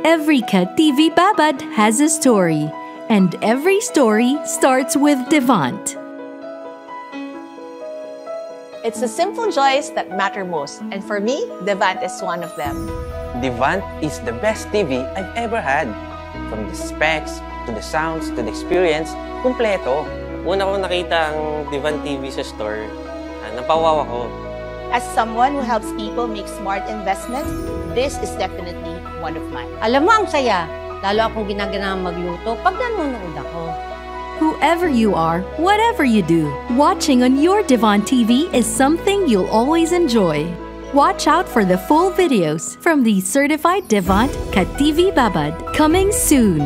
Every Kat TV Babad has a story, and every story starts with Devant. It's the simple joys that matter most, and for me, Devant is one of them. Devant is the best TV I've ever had. From the specs, to the sounds, to the experience, kumpleto. Una ko nakita ang Devant TV sa store, napawaw ako. As someone who helps people make smart investments, this is definitely one of mine. Alam mo, ang saya. Lalo akong ginaganahan magluto pag nanonood ako. Whoever you are, whatever you do, watching on your Devant TV is something you'll always enjoy. Watch out for the full videos from the certified Devant Kat TV Babad coming soon.